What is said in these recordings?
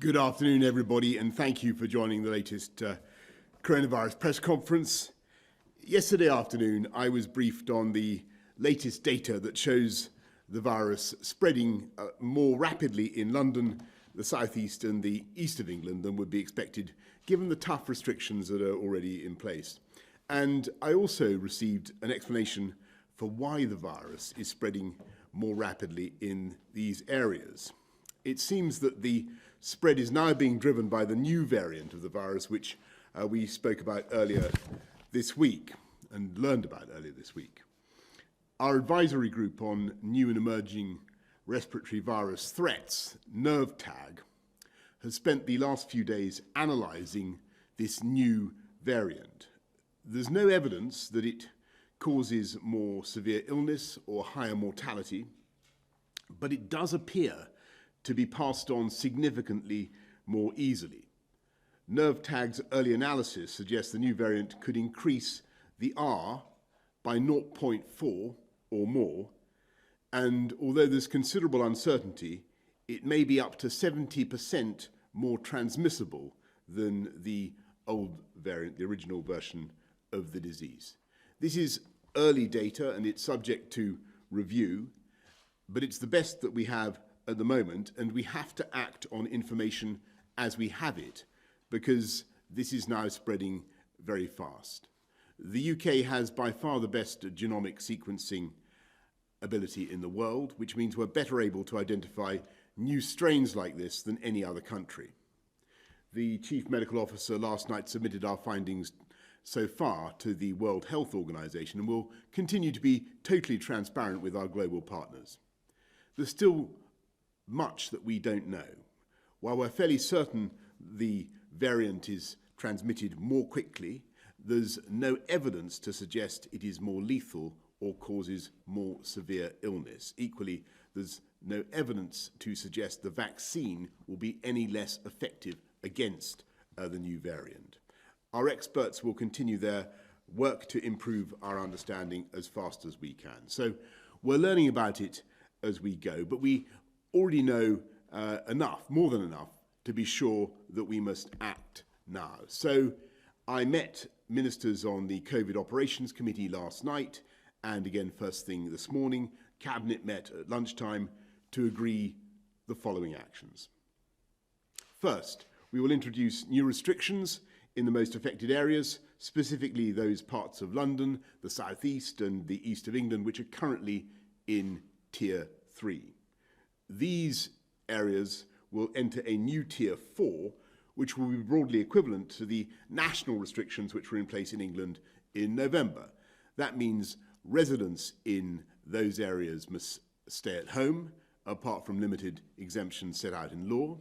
Good afternoon, everybody, and thank you for joining the latest coronavirus press conference. Yesterday afternoon, I was briefed on the latest data that shows the virus spreading more rapidly in London, the southeast and the east of England than would be expected, given the tough restrictions that are already in place. And I also received an explanation for why the virus is spreading more rapidly in these areas. It seems that the spread is now being driven by the new variant of the virus, which we spoke about earlier this week and learned about earlier this week. Our advisory group on new and emerging respiratory virus threats, NERVTAG, has spent the last few days analysing this new variant. There's no evidence that it causes more severe illness or higher mortality, but it does appear to be passed on significantly more easily. NERVTAG's early analysis suggests the new variant could increase the R by 0.4 or more, and although there's considerable uncertainty, it may be up to 70% more transmissible than the old variant, the original version of the disease. This is early data and it's subject to review, but it's the best that we have at the moment, and we have to act on information as we have it, because this is now spreading very fast. The UK has by far the best genomic sequencing ability in the world, which means we're better able to identify new strains like this than any other country. The Chief Medical Officer last night submitted our findings so far to the World Health Organization, and will continue to be totally transparent with our global partners. There's still much that we don't know. While we're fairly certain the variant is transmitted more quickly, there's no evidence to suggest it is more lethal or causes more severe illness. Equally, there's no evidence to suggest the vaccine will be any less effective against the new variant. Our experts will continue their work to improve our understanding as fast as we can. So we're learning about it as we go, but we already know enough, more than enough, to be sure that we must act now. So I met ministers on the COVID Operations Committee last night, and again first thing this morning. Cabinet met at lunchtime to agree the following actions. First, we will introduce new restrictions in the most affected areas, specifically those parts of London, the South East and the East of England, which are currently in Tier 3. These areas will enter a new Tier 4, which will be broadly equivalent to the national restrictions which were in place in England in November. That means residents in those areas must stay at home, apart from limited exemptions set out in law.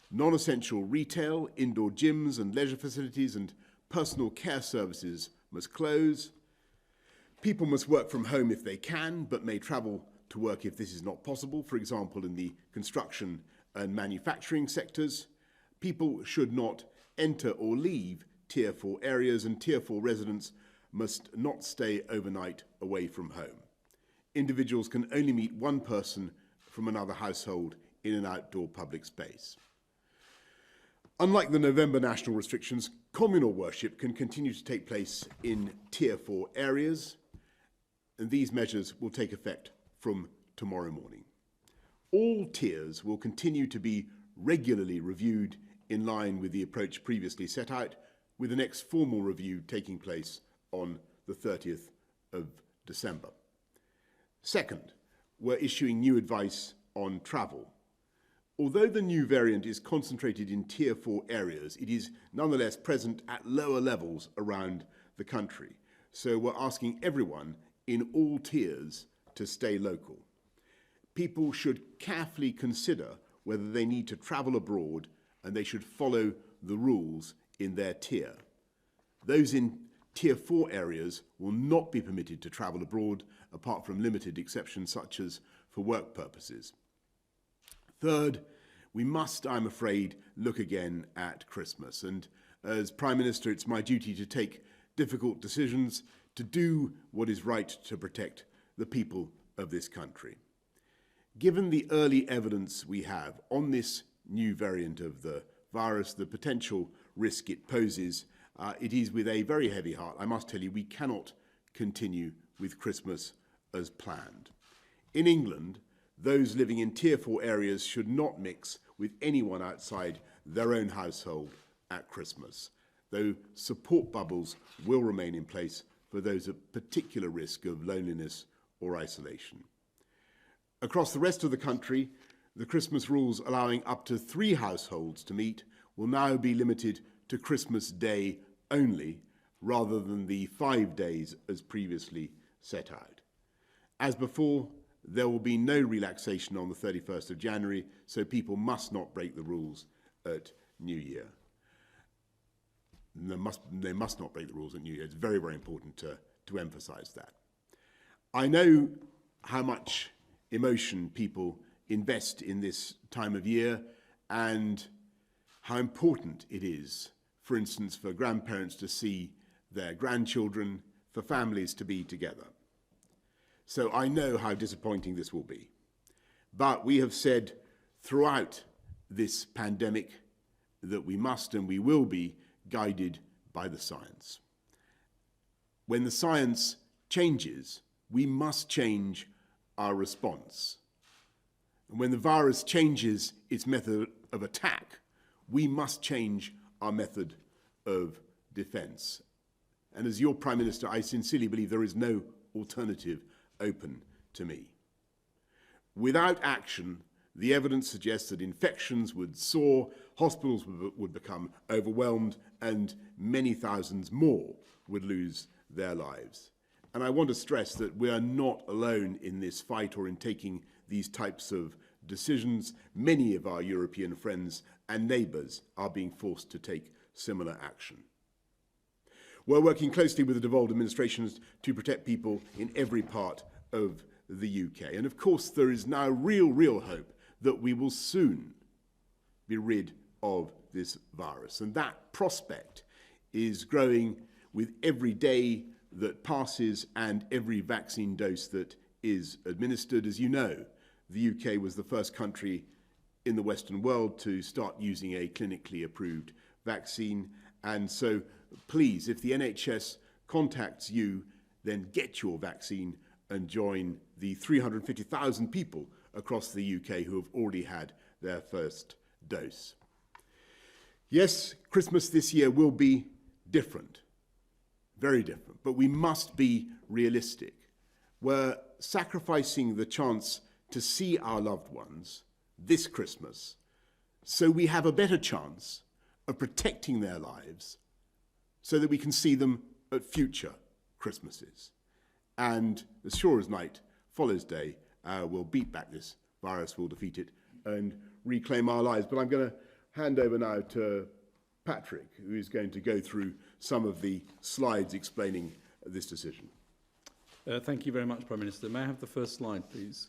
Non-essential retail, indoor gyms and leisure facilities and personal care services must close. People must work from home if they can, but may travel to work if this is not possible, for example, in the construction and manufacturing sectors. People should not enter or leave Tier 4 areas, and Tier 4 residents must not stay overnight away from home. Individuals can only meet one person from another household in an outdoor public space. Unlike the November national restrictions, communal worship can continue to take place in Tier 4 areas, and these measures will take effect from tomorrow morning. All tiers will continue to be regularly reviewed in line with the approach previously set out, with the next formal review taking place on the 30th of December. Second, we're issuing new advice on travel. Although the new variant is concentrated in Tier 4 areas, it is nonetheless present at lower levels around the country. So we're asking everyone in all tiers to stay local. People should carefully consider whether they need to travel abroad, and they should follow the rules in their tier. Those in Tier 4 areas will not be permitted to travel abroad, apart from limited exceptions such as for work purposes. Third, we must, I'm afraid, look again at Christmas. And as Prime Minister, it's my duty to take difficult decisions, to do what is right to protect the people of this country. Given the early evidence we have on this new variant of the virus, the potential risk it poses, it is with a very heavy heart, I must tell you, we cannot continue with Christmas as planned. In England, those living in Tier 4 areas should not mix with anyone outside their own household at Christmas, though support bubbles will remain in place for those at particular risk of loneliness or isolation. Across the rest of the country, the Christmas rules allowing up to 3 households to meet will now be limited to Christmas Day only, rather than the 5 days as previously set out. As before, there will be no relaxation on the 31st of January, so people must not break the rules at New Year. They must not break the rules at New Year. It's very, very important to emphasise that. I know how much emotion people invest in this time of year and how important it is, for instance, for grandparents to see their grandchildren, for families to be together. So I know how disappointing this will be. But we have said throughout this pandemic that we must and we will be guided by the science. When the science changes, we must change our response. And when the virus changes its method of attack, we must change our method of defence. And as your Prime Minister, I sincerely believe there is no alternative open to me. Without action, the evidence suggests that infections would soar, hospitals would become overwhelmed, and many thousands more would lose their lives. And I want to stress that we are not alone in this fight or in taking these types of decisions. Many of our European friends and neighbours are being forced to take similar action. We're working closely with the devolved administrations to protect people in every part of the UK. And of course, there is now real hope that we will soon be rid of this virus. And that prospect is growing with every day that passes and every vaccine dose that is administered. As you know, the UK was the first country in the Western world to start using a clinically approved vaccine. And so please, if the NHS contacts you, then get your vaccine and join the 350,000 people across the UK who have already had their first dose. Yes, Christmas this year will be different, very different, but we must be realistic. We're sacrificing the chance to see our loved ones this Christmas so we have a better chance of protecting their lives so that we can see them at future Christmases. And as sure as night follows day, we'll beat back this virus, we'll defeat it and reclaim our lives. But I'm going to hand over now to Patrick, who is going to go through some of the slides explaining this decision. Thank you very much, Prime Minister. May I have the first slide, please?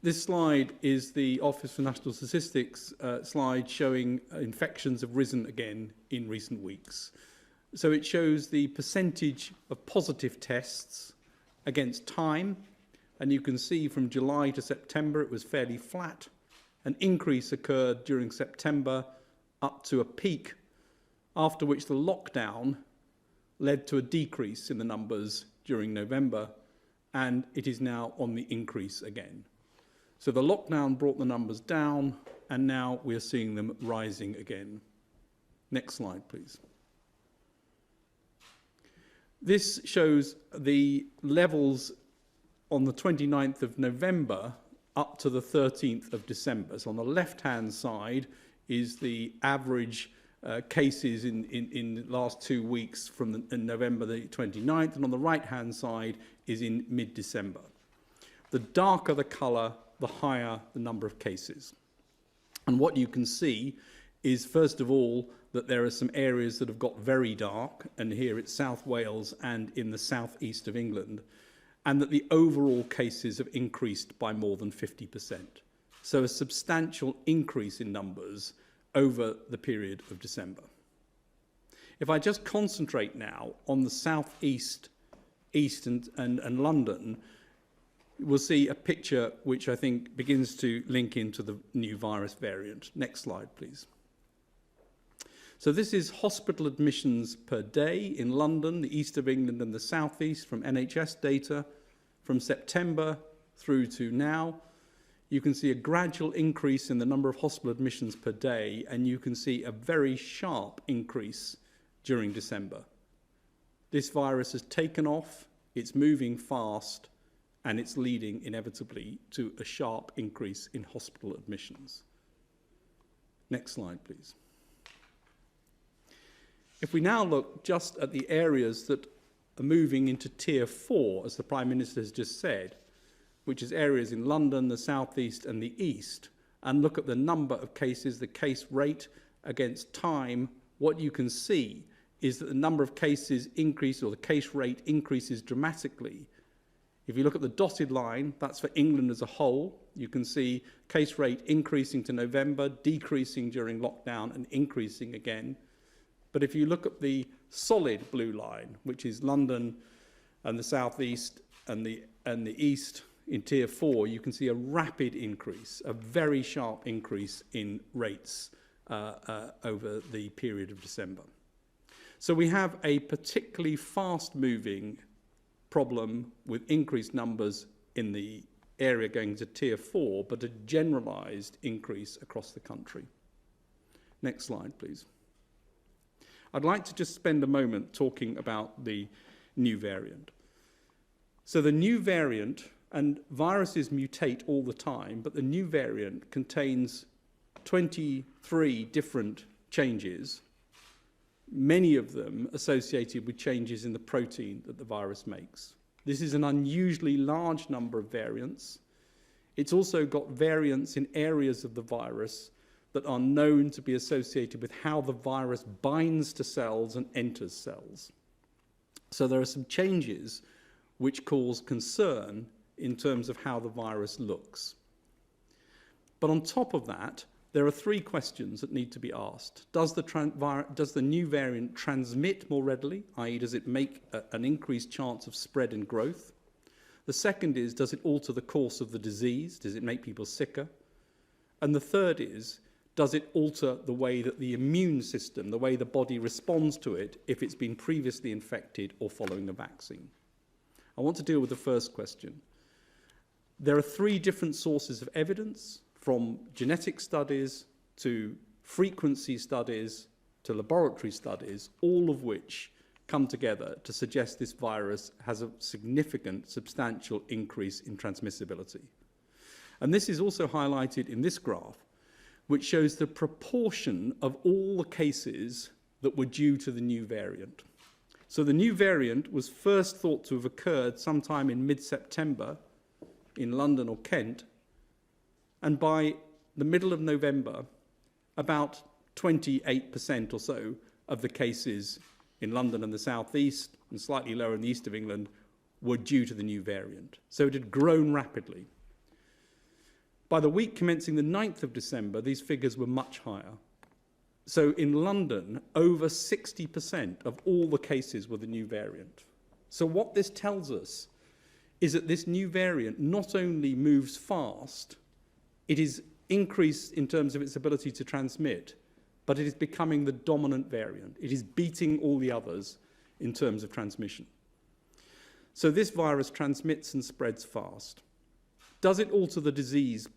This slide is the Office for National Statistics slide showing infections have risen again in recent weeks. So it shows the percentage of positive tests against time, and you can see from July to September it was fairly flat. An increase occurred during September up to a peak, after which the lockdown led to a decrease in the numbers during November, and it is now on the increase again. So the lockdown brought the numbers down, and now we're seeing them rising again. Next slide, please. This shows the levels on the 29th of November up to the 13th of December. So on the left-hand side is the average cases in the last 2 weeks in November the 29th, and on the right-hand side is in mid-December. The darker the colour, the higher the number of cases. And what you can see is, first of all, that there are some areas that have got very dark, and here it's South Wales and in the southeast of England, and that the overall cases have increased by more than 50%. So a substantial increase in numbers over the period of December. If I just concentrate now on the southeast, east and London, we'll see a picture which I think begins to link into the new virus variant. Next slide, please. So this is hospital admissions per day in London, the east of England and the southeast from NHS data from September through to now. You can see a gradual increase in the number of hospital admissions per day, and you can see a very sharp increase during December. This virus has taken off, it's moving fast, and it's leading inevitably to a sharp increase in hospital admissions. Next slide, please. If we now look just at the areas that are moving into Tier 4, as the Prime Minister has just said, which is areas in London, the South East and the East, and look at the number of cases, the case rate against time, what you can see is that the number of cases increases, or the case rate increases dramatically. If you look at the dotted line, that's for England as a whole. You can see case rate increasing to November, decreasing during lockdown and increasing again. But if you look at the solid blue line, which is London and the South East and the East in Tier 4, you can see a rapid increase, a very sharp increase in rates over the period of December. So we have a particularly fast-moving problem with increased numbers in the area going to Tier 4, but a generalised increase across the country. Next slide, please. I'd like to just spend a moment talking about the new variant. So the new variant, and viruses mutate all the time, but the new variant contains 23 different changes, many of them associated with changes in the protein that the virus makes. This is an unusually large number of variants. It's also got variants in areas of the virus that are known to be associated with how the virus binds to cells and enters cells. So there are some changes which cause concern in terms of how the virus looks. But on top of that, there are three questions that need to be asked. Does the new variant transmit more readily, i.e. does it make an increased chance of spread and growth? The second is, does it alter the course of the disease? Does it make people sicker? And the third is, does it alter the way that the immune system, the way the body responds to it if it's been previously infected or following the vaccine? I want to deal with the first question. There are three different sources of evidence, from genetic studies to frequency studies to laboratory studies, all of which come together to suggest this virus has a significant, substantial increase in transmissibility. And this is also highlighted in this graph, which shows the proportion of all the cases that were due to the new variant. So the new variant was first thought to have occurred sometime in mid-September in London or Kent, and by the middle of November, about 28% or so of the cases in London and the South East, and slightly lower in the east of England, were due to the new variant. So it had grown rapidly. By the week commencing the 9th of December, these figures were much higher. So in London, over 60% of all the cases were the new variant. So what this tells us is that this new variant not only moves fast, it is increased in terms of its ability to transmit, but it is becoming the dominant variant. It is beating all the others in terms of transmission. So this virus transmits and spreads fast. Does it alter the disease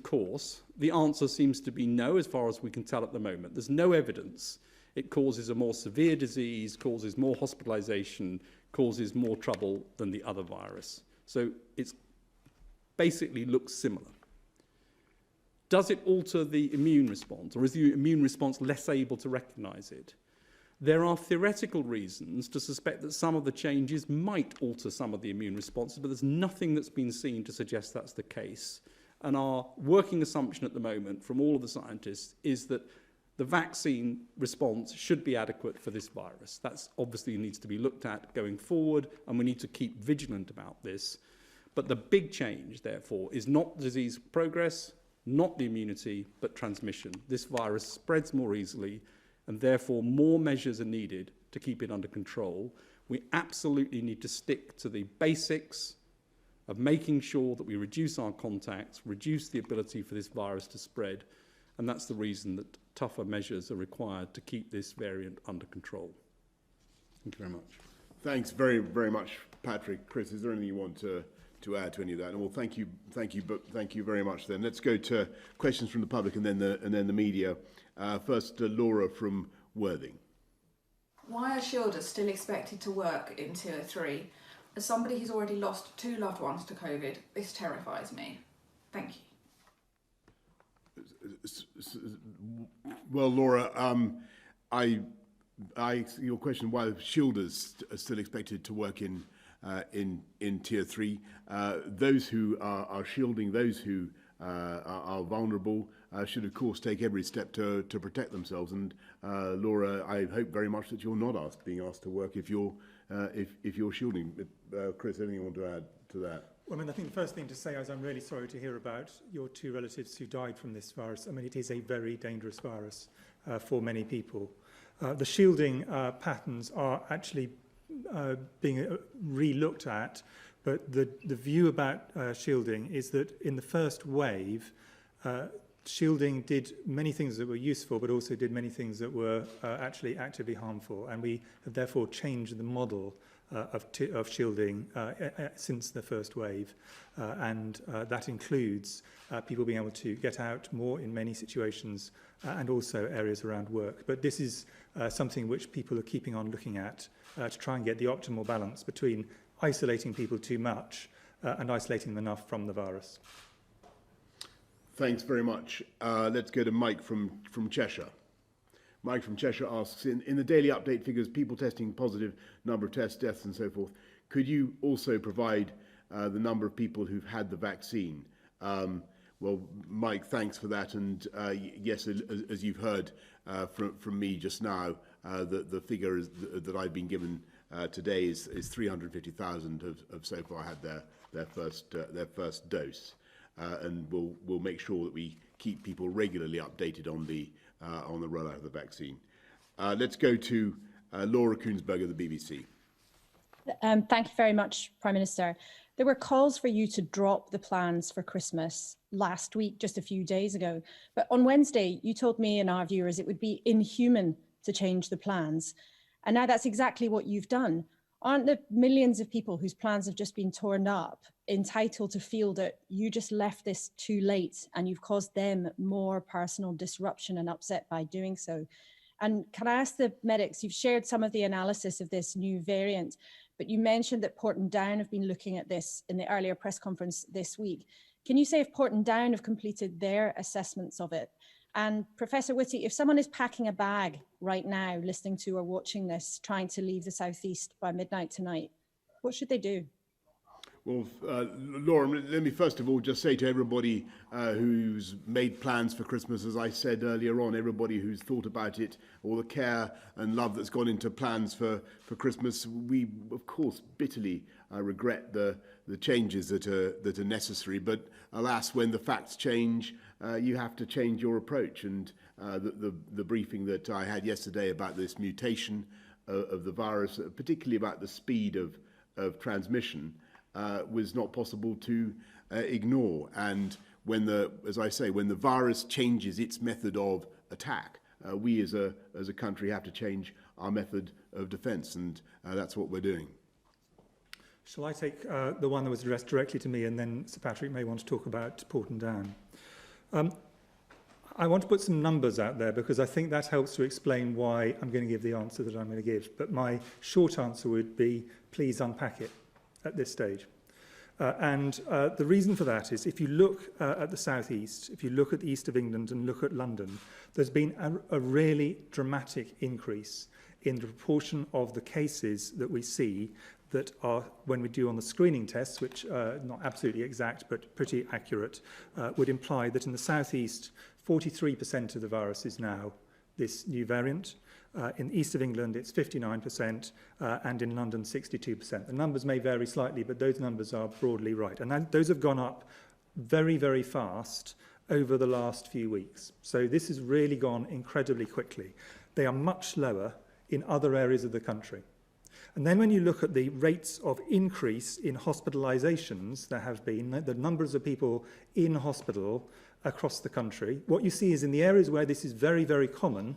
course? The answer seems to be no, as far as we can tell at the moment. There's no evidence it causes a more severe disease, causes more hospitalization, causes more trouble than the other virus. So it basically looks similar. Does it alter the immune response, or is the immune response less able to recognize it? There are theoretical reasons to suspect that some of the changes might alter some of the immune responses, but there's nothing that's been seen to suggest that's the case. And our working assumption at the moment from all of the scientists is that the vaccine response should be adequate for this virus. That's obviously needs to be looked at going forward, and we need to keep vigilant about this. But the big change, therefore, is not disease progress, not the immunity, but transmission. This virus spreads more easily, and therefore more measures are needed to keep it under control. We absolutely need to stick to the basics, of making sure that we reduce our contacts, reduce the ability for this virus to spread, and that's the reason that tougher measures are required to keep this variant under control. Thank you very much. Thanks very, very much, Patrick. Chris, is there anything you want to add to any of that? Well, thank you very much. Then let's go to questions from the public and then the media. First, Laura from Worthing. Why are shielders still expected to work in Tier 3? As somebody who's already lost 2 loved ones to COVID, this terrifies me. Thank you. Well, Laura, your question why shielders are still expected to work in Tier 3. Those who are shielding those who are vulnerable should, of course, take every step to protect themselves. And Laura, I hope very much that you're not being asked to work if you're shielding. Chris, anything you want to add to that? Well, I mean, I think the first thing to say is I'm really sorry to hear about your 2 relatives who died from this virus. I mean, it is a very dangerous virus for many people. The shielding patterns are actually being re-looked at, but the view about shielding is that in the first wave, shielding did many things that were useful, but also did many things that were actually actively harmful, and we have therefore changed the model of shielding since the first wave, and that includes people being able to get out more in many situations and also areas around work. But this is something which people are keeping on looking at to try and get the optimal balance between isolating people too much and isolating them enough from the virus. Thanks very much. Let's go to Mike from Cheshire. Mike from Cheshire asks, in the daily update figures, people testing positive, number of tests, deaths and so forth, could you also provide the number of people who've had the vaccine? Well, Mike, thanks for that. And yes, as you've heard from me just now, the figure that I've been given today is 350,000 have so far had their first dose. And we'll make sure that we keep people regularly updated on the rollout of the vaccine. Let's go to Laura Koonsberg of the BBC. Thank you very much, Prime Minister. There were calls for you to drop the plans for Christmas last week, just a few days ago. But on Wednesday, you told me and our viewers it would be inhuman to change the plans. And now that's exactly what you've done. Aren't the millions of people whose plans have just been torn up entitled to feel that you just left this too late and you've caused them more personal disruption and upset by doing so? And can I ask the medics, you've shared some of the analysis of this new variant, but you mentioned that Porton Down have been looking at this in the earlier press conference this week. Can you say if Porton Down have completed their assessments of it? And Professor Whitty, if someone is packing a bag right now, listening to or watching this, trying to leave the southeast by midnight tonight, what should they do? Well, Laura, let me first of all just say to everybody who's made plans for Christmas, as I said earlier on, everybody who's thought about it, all the care and love that's gone into plans for Christmas, we, of course, bitterly regret the changes that are necessary. But alas, when the facts change, you have to change your approach. And the briefing that I had yesterday about this mutation of the virus, particularly about the speed of transmission, was not possible to ignore. And as I say, when the virus changes its method of attack, we as a country have to change our method of defence, and that's what we're doing. Shall I take the one that was addressed directly to me, and then Sir Patrick may want to talk about Porton Down? I want to put some numbers out there because I think that helps to explain why I'm going to give the answer that I'm going to give. But my short answer would be, please unpack it at this stage. And the reason for that is if you look at the southeast, if you look at the east of England and look at London, there's been a really dramatic increase in the proportion of the cases that we see that are, when we do on the screening tests, which are not absolutely exact but pretty accurate, would imply that in the southeast, 43% of the virus is now this new variant. In the east of England, it's 59%, and in London, 62%. The numbers may vary slightly, but those numbers are broadly right. And those have gone up very, very fast over the last few weeks. So this has really gone incredibly quickly. They are much lower in other areas of the country. And then when you look at the rates of increase in hospitalisations, there have been, the numbers of people in hospital across the country, what you see is in the areas where this is very, very common,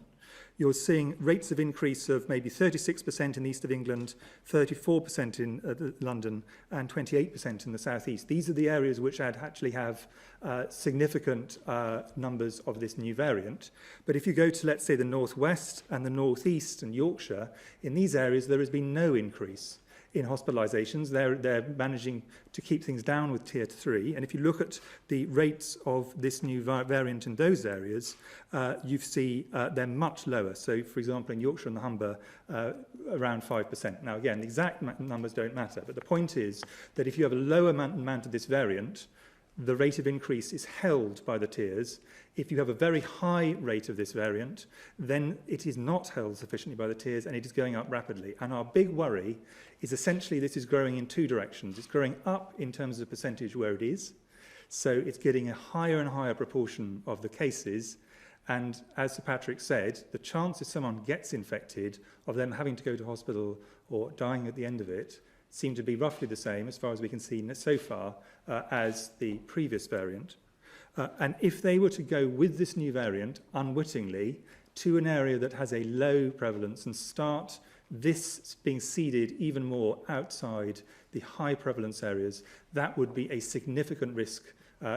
you're seeing rates of increase of maybe 36% in the east of England, 34% in London, and 28% in the southeast. These are the areas which actually have significant numbers of this new variant. But if you go to, let's say, the northwest and the northeast and Yorkshire, in these areas there has been no increase in hospitalisations. They're managing to keep things down with tier 3. And if you look at the rates of this new variant in those areas, you see they're much lower. So, for example, in Yorkshire and the Humber, around 5%. Now, again, the exact numbers don't matter. But the point is that if you have a lower amount of this variant, the rate of increase is held by the tiers. If you have a very high rate of this variant, then it is not held sufficiently by the tiers and it is going up rapidly. And our big worry is essentially this is growing in two directions. It's growing up in terms of percentage where it is. So it's getting a higher and higher proportion of the cases. And as Sir Patrick said, the chance if someone gets infected of them having to go to hospital or dying at the end of it seem to be roughly the same, as far as we can see so far, as the previous variant. And if they were to go with this new variant, unwittingly, to an area that has a low prevalence and start this being seeded even more outside the high prevalence areas, that would be a significant risk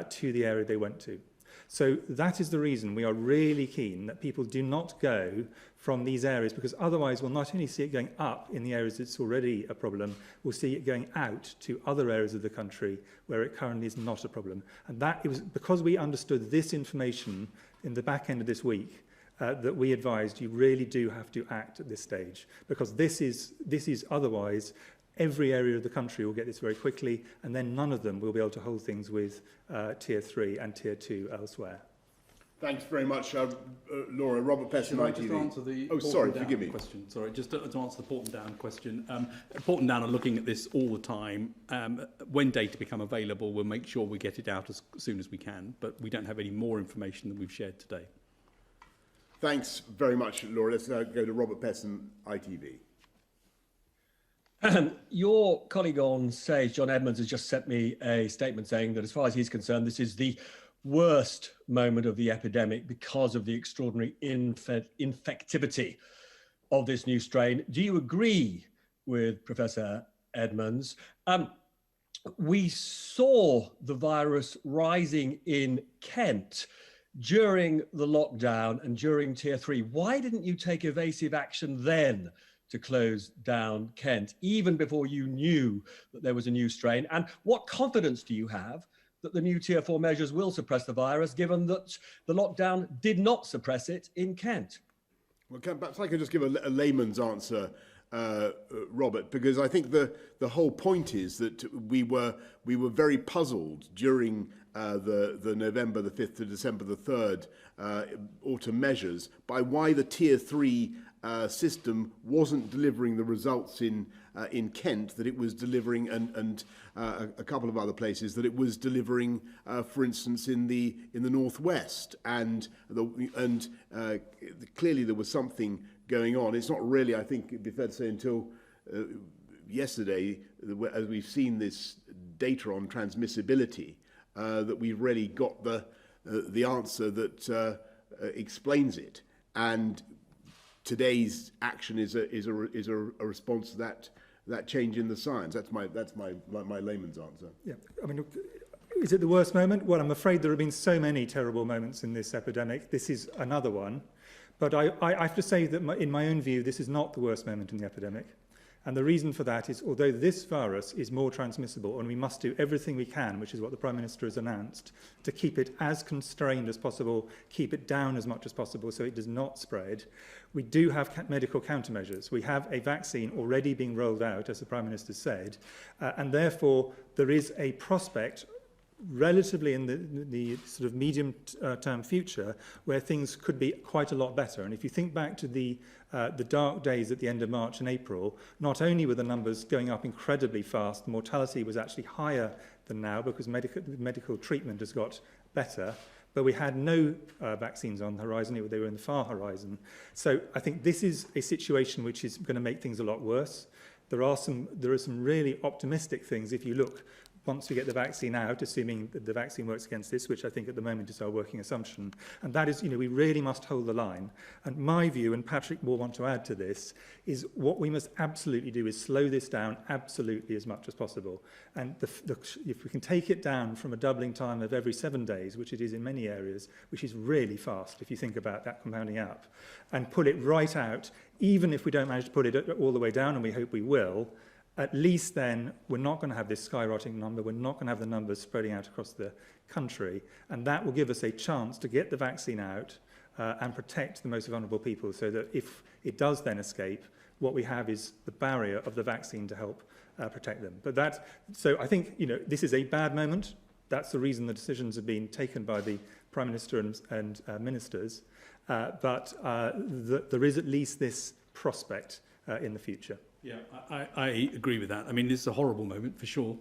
to the area they went to. So that is the reason we are really keen that people do not go from these areas, because otherwise we'll not only see it going up in the areas it's already a problem, we'll see it going out to other areas of the country where it currently is not a problem. And that it was because we understood this information in the back end of this week that we advised you really do have to act at this stage, because this is otherwise every area of the country will get this very quickly, and then none of them will be able to hold things with tier 3 and tier 2 elsewhere. Thanks very much, Laura. Robert Peston, Should I just ITV. answer the Forgive me. question? Sorry, just to answer the Porton Down question. Porton Down are looking at this all the time. When data become available, we'll make sure we get it out as soon as we can, but we don't have any more information than we've shared today. Thanks very much, Laura. Let's now go to Robert Peston, ITV. Your colleague on Sage, John Edmonds, has just sent me a statement saying that as far as he's concerned, this is the worst moment of the epidemic because of the extraordinary infectivity of this new strain. Do you agree with Professor Edmonds? We saw the virus rising in Kent during the lockdown and during tier 3. Why didn't you take evasive action then to close down Kent, even before you knew that there was a new strain? And what confidence do you have that the new tier 4 measures will suppress the virus, given that the lockdown did not suppress it in Kent? Well, perhaps I could just give a layman's answer, Robert, because I think the whole point is that we were very puzzled during the November the 5th to December the 3rd autumn measures by why the tier 3 system wasn't delivering the results in Kent that it was delivering, and a couple of other places that it was delivering, for instance, in the northwest, and clearly there was something going on. It's not really, I think, it'd be fair to say, until yesterday, as we've seen this data on transmissibility, that we've really got the answer that explains it. And today's action is a response to that change in the science. That's my layman's answer. Yeah, I mean, is it the worst moment? Well, I'm afraid there have been so many terrible moments in this epidemic. This is another one. But I have to say that in my own view, this is not the worst moment in the epidemic. And the reason for that is, although this virus is more transmissible, and we must do everything we can, which is what the Prime Minister has announced, to keep it as constrained as possible, keep it down as much as possible so it does not spread, we do have medical countermeasures. We have a vaccine already being rolled out, as the Prime Minister said, and therefore there is a prospect relatively in the sort of medium-term future where things could be quite a lot better. And if you think back to the dark days at the end of March and April, not only were the numbers going up incredibly fast, mortality was actually higher than now because medical treatment has got better, but we had no vaccines on the horizon. They were in the far horizon. So I think this is a situation which is going to make things a lot worse. There are some really optimistic things if you look once we get the vaccine out, assuming that the vaccine works against this, which I think at the moment is our working assumption. And that is, we really must hold the line. And my view, and Patrick will want to add to this, is what we must absolutely do is slow this down absolutely as much as possible. And if we can take it down from a doubling time of every 7 days, which it is in many areas, which is really fast if you think about that compounding up, and pull it right out, even if we don't manage to put it all the way down, and we hope we will, at least then we're not going to have this skyrocketing number, we're not going to have the numbers spreading out across the country, and that will give us a chance to get the vaccine out and protect the most vulnerable people, so that if it does then escape, what we have is the barrier of the vaccine to help protect them. So I think, this is a bad moment. That's the reason the decisions have been taken by the Prime Minister and ministers, but there is at least this prospect in the future. Yeah, I agree with that. I mean, this is a horrible moment for sure.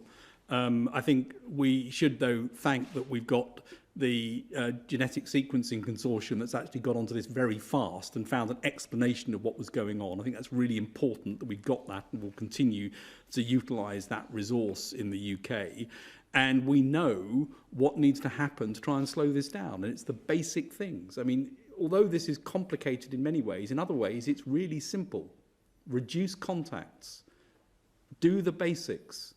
I think we should, though, thank that we've got the genetic sequencing consortium that's actually got onto this very fast and found an explanation of what was going on. I think that's really important that we've got that, and we'll continue to utilise that resource in the UK. And we know what needs to happen to try and slow this down. And it's the basic things. I mean, although this is complicated in many ways, in other ways, it's really simple. Reduce contacts, do the basics,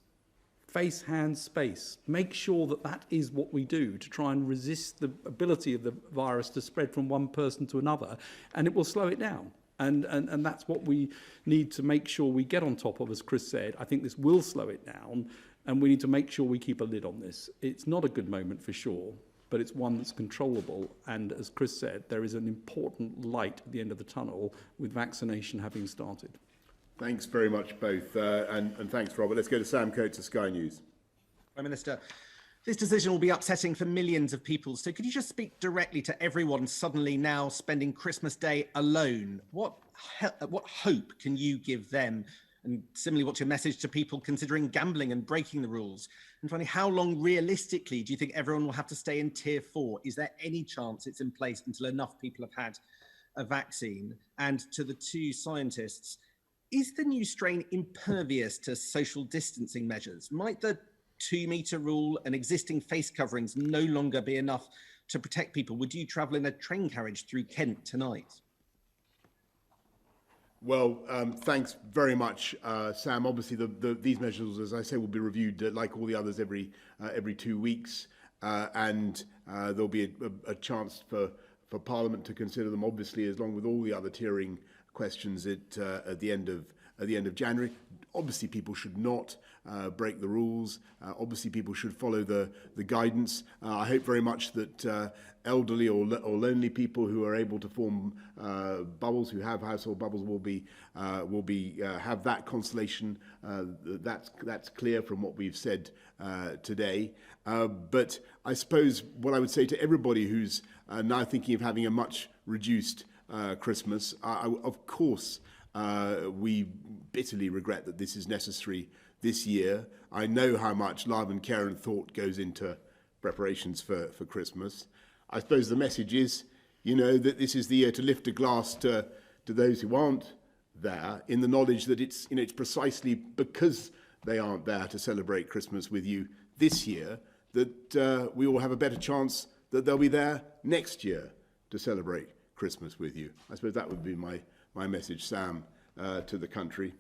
face, hands, space. Make sure that that is what we do to try and resist the ability of the virus to spread from one person to another, and it will slow it down. And that's what we need to make sure we get on top of, as Chris said. I think this will slow it down, and we need to make sure we keep a lid on this. It's not a good moment for sure, but it's one that's controllable. And as Chris said, there is an important light at the end of the tunnel with vaccination having started. Thanks very much, both. And thanks, Robert. Let's go to Sam Coates of Sky News. Prime Minister, this decision will be upsetting for millions of people. So could you just speak directly to everyone suddenly now spending Christmas Day alone? What hope can you give them? And similarly, what's your message to people considering gambling and breaking the rules? And finally, how long realistically do you think everyone will have to stay in tier 4? Is there any chance it's in place until enough people have had a vaccine? And to the two scientists, is the new strain impervious to social distancing measures? Might the 2-metre rule and existing face coverings no longer be enough to protect people? Would you travel in a train carriage through Kent tonight? Well, thanks very much, Sam. Obviously, these measures, as I say, will be reviewed like all the others every 2 weeks, and there'll be a chance for Parliament to consider them, obviously, as long with all the other tiering questions at the end of January. Obviously, people should not break the rules. Obviously, people should follow the guidance. I hope very much that elderly or lonely people who are able to form bubbles, who have household bubbles, will have that consolation. That's clear from what we've said today. But I suppose what I would say to everybody who's now thinking of having a much reduced Christmas, of course, we bitterly regret that this is necessary this year. I know how much love and care and thought goes into preparations for Christmas. I suppose the message is, that this is the year to lift a glass to those who aren't there, in the knowledge that it's precisely because they aren't there to celebrate Christmas with you this year that we will have a better chance that they'll be there next year to celebrate Christmas with you. I suppose that would be my message, Sam, to the country.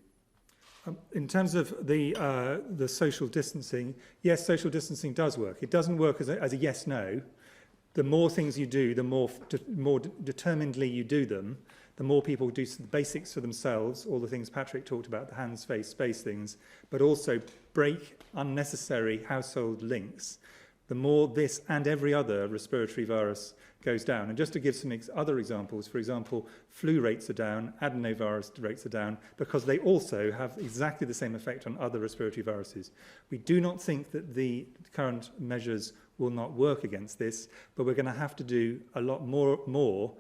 In terms of the social distancing, yes, social distancing does work. It doesn't work as a yes-no. The more things you do, the more determinedly you do them, the more people do the basics for themselves, all the things Patrick talked about, the hands, face, space things, but also break unnecessary household links, the more this and every other respiratory virus goes down. And just to give some other examples, for example, flu rates are down, adenovirus rates are down, because they also have exactly the same effect on other respiratory viruses. We do not think that the current measures will not work against this, but we're going to have to do a lot more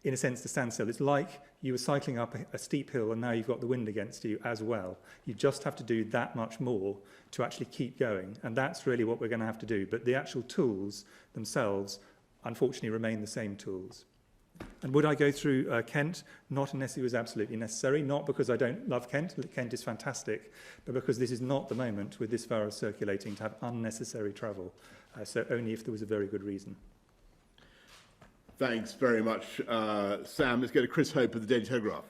in a sense to stand still. It's like you were cycling up a steep hill and now you've got the wind against you as well. You just have to do that much more to actually keep going. And that's really what we're going to have to do. But the actual tools themselves unfortunately remain the same tools. And would I go through Kent? Not unless it was absolutely necessary, not because I don't love Kent. Kent is fantastic, but because this is not the moment with this virus circulating to have unnecessary travel. So only if there was a very good reason. Thanks very much, Sam. Let's go to Chris Hope of the Daily Telegraph.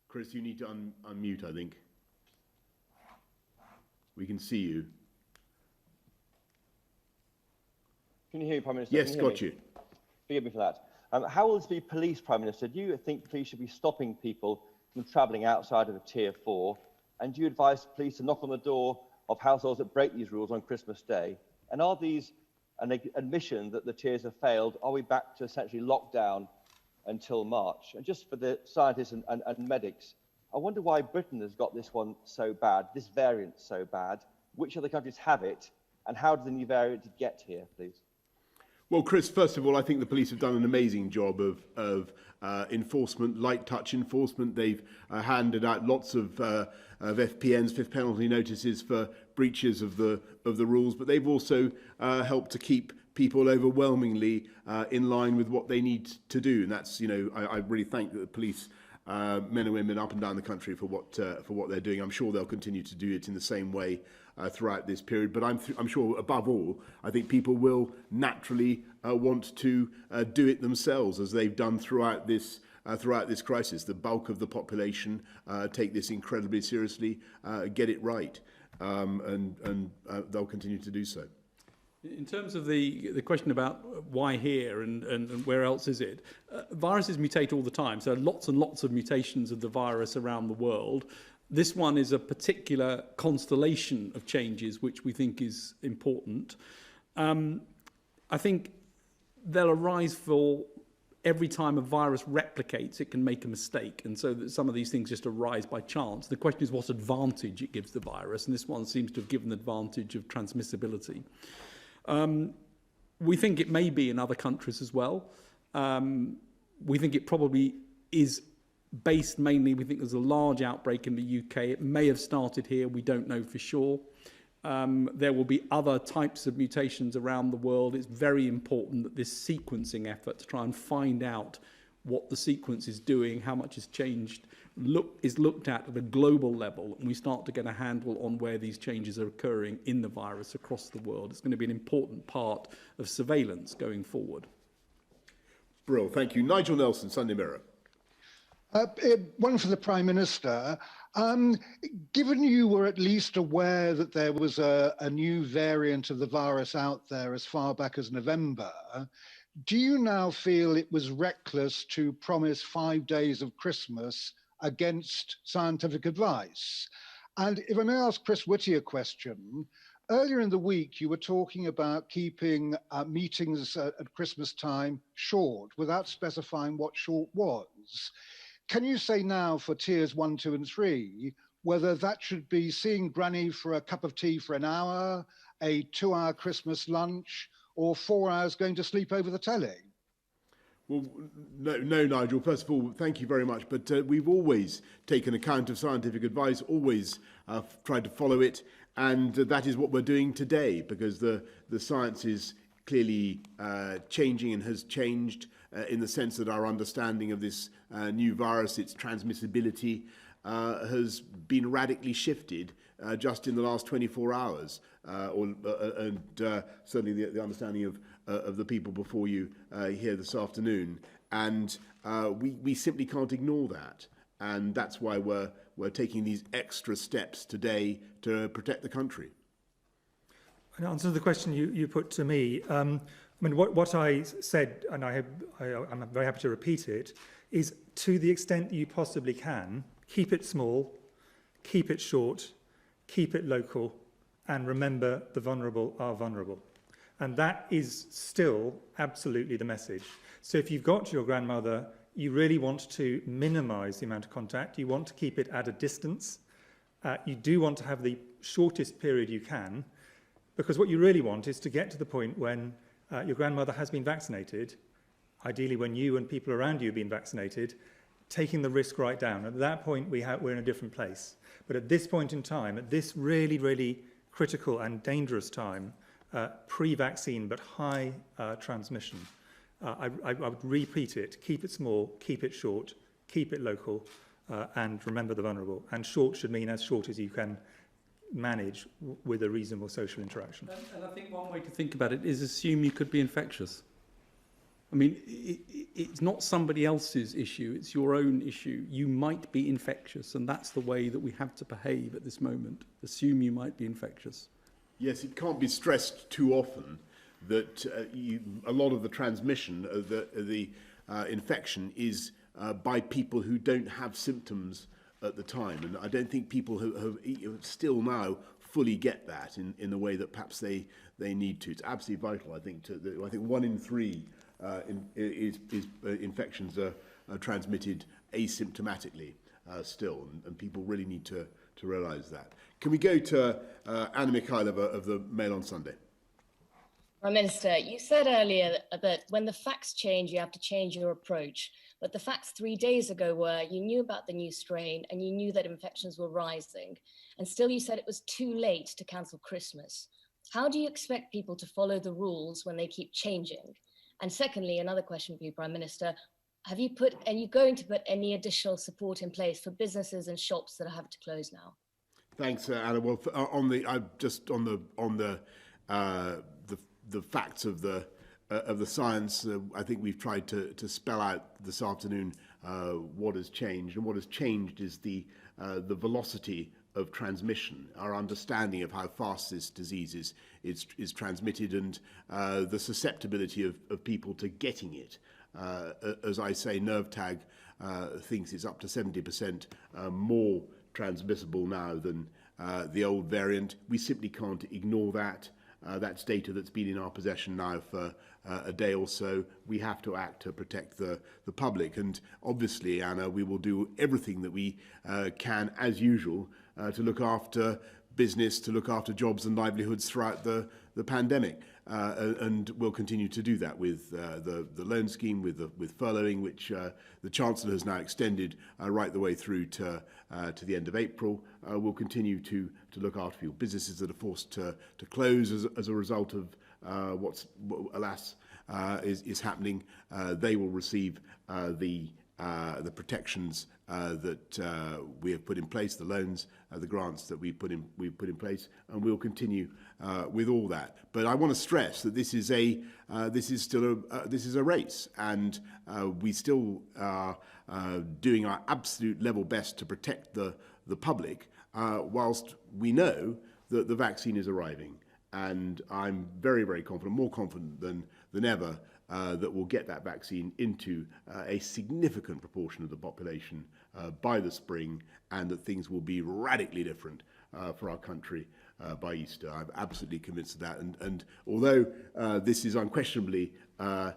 Chris, you need to unmute, I think. We can see you. Can you hear me, Prime Minister? Yes, got you. Forgive me for that. How will this be policed, Prime Minister? Do you think police should be stopping people from travelling outside of a Tier 4? And do you advise police to knock on the door of households that break these rules on Christmas Day? And are these an admission that the tiers have failed? Are we back to essentially lockdown until March? And just for the scientists and medics, I wonder why Britain has got this one so bad, this variant so bad. Which other countries have it? And how did the new variant get here, please? Well, Chris, first of all, I think the police have done an amazing job of enforcement, light touch enforcement. They've handed out lots of FPNs, fifth penalty notices for breaches of the rules, but they've also helped to keep people overwhelmingly in line with what they need to do. And that's, I really thank the police, men and women up and down the country for what they're doing. I'm sure they'll continue to do it in the same way throughout this period. But I'm sure, above all, I think people will naturally want to do it themselves, as they've done throughout this crisis. The bulk of the population take this incredibly seriously, get it right, and they'll continue to do so. In terms of the question about why here and where else is it, viruses mutate all the time. So lots and lots of mutations of the virus around the world. This one is a particular constellation of changes which we think is important. I think they'll arise for every time a virus replicates, it can make a mistake. And so that some of these things just arise by chance. The question is what advantage it gives the virus. And this one seems to have given the advantage of transmissibility. We think it may be in other countries as well. We think it probably is based mainly, we think there's a large outbreak in the UK. It may have started here, we don't know for sure. There will be other types of mutations around the world. It's very important that this sequencing effort to try and find out what the sequence is doing, how much has changed, is looked at a global level, and we start to get a handle on where these changes are occurring in the virus across the world. It's going to be an important part of surveillance going forward. Brill, thank you. Nigel Nelson, Sunday Mirror. One for the Prime Minister. Given you were at least aware that there was a new variant of the virus out there as far back as November, do you now feel it was reckless to promise 5 days of Christmas against scientific advice? And if I may ask Chris Whitty a question, earlier in the week you were talking about keeping meetings at Christmas time short without specifying what short was. Can you say now for tiers 1, 2 and 3 whether that should be seeing Granny for a cup of tea for an hour, a 2-hour Christmas lunch, or 4 hours going to sleep over the telly? Well, no, Nigel. First of all, thank you very much. But we've always taken account of scientific advice, always tried to follow it. And that is what we're doing today, because the science is clearly changing and has changed in the sense that our understanding of this new virus, its transmissibility, has been radically shifted just in the last 24 hours. And certainly the understanding of the people before you here this afternoon. And we simply can't ignore that. And that's why we're taking these extra steps today to protect the country. In answer to the question you put to me, I mean, what I said, and I'm very happy to repeat it, is to the extent that you possibly can, keep it small, keep it short, keep it local, and remember the vulnerable are vulnerable. And that is still absolutely the message. So if you've got your grandmother, you really want to minimise the amount of contact. You want to keep it at a distance. You do want to have the shortest period you can, because what you really want is to get to the point when your grandmother has been vaccinated, ideally when you and people around you have been vaccinated, taking the risk right down. At that point, we're in a different place. But at this point in time, at this really, really critical and dangerous time, pre-vaccine but high transmission, I would repeat it: keep it small, keep it short, keep it local, and remember the vulnerable. And short should mean as short as you can manage with a reasonable social interaction. And I think one way to think about it is assume you could be infectious. I mean, it's not somebody else's issue, it's your own issue. You might be infectious, and that's the way that we have to behave at this moment. Assume you might be infectious. Yes, it can't be stressed too often that a lot of the transmission of the infection is by people who don't have symptoms at the time. And I don't think people have still now fully get that in the way that perhaps they need to. It's absolutely vital, I think. I think 1 in 3 infections are transmitted asymptomatically still, and people really need to realise that. Can we go to Anna Mikhailova of the Mail on Sunday? Prime Minister, you said earlier that when the facts change, you have to change your approach. But the facts 3 days ago were you knew about the new strain and you knew that infections were rising. And still you said it was too late to cancel Christmas. How do you expect people to follow the rules when they keep changing? And secondly, another question for you, Prime Minister, are you going to put any additional support in place for businesses and shops that are having to close now? Thanks, Anna. Well, on the facts of the science, I think we've tried to spell out this afternoon what has changed, and what has changed is the velocity of transmission, our understanding of how fast this disease is transmitted, and the susceptibility of people to getting it. As I say, NervTag thinks it's up to 70% more transmissible now than the old variant. We simply can't ignore that. That's data that's been in our possession now for a day or so. We have to act to protect the public. And obviously, Anna, we will do everything that we can, as usual, to look after business, to look after jobs and livelihoods throughout the pandemic. And we'll continue to do that with the loan scheme, with furloughing, which the Chancellor has now extended right the way through to the end of April. We'll continue to look after people. Businesses that are forced to close as a result of what's alas is happening, they will receive the protections that we have put in place, the loans, the grants that we've put in place, and we'll continue with all that. But I want to stress that this is still a race, and we still are doing our absolute level best to protect the public, whilst we know that the vaccine is arriving. And I'm very, very confident, more confident than ever, that we'll get that vaccine into a significant proportion of the population by the spring, and that things will be radically different for our country by Easter. I'm absolutely convinced of that. And although this is unquestionably a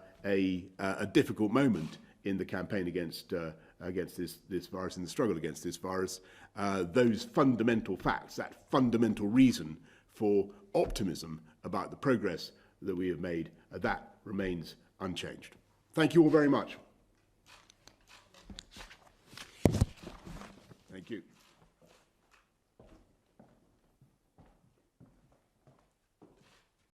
difficult moment in the campaign against this virus, in the struggle against this virus, those fundamental facts, that fundamental reason for optimism about the progress that we have made, that remains unchanged. Thank you all very much. Thank you.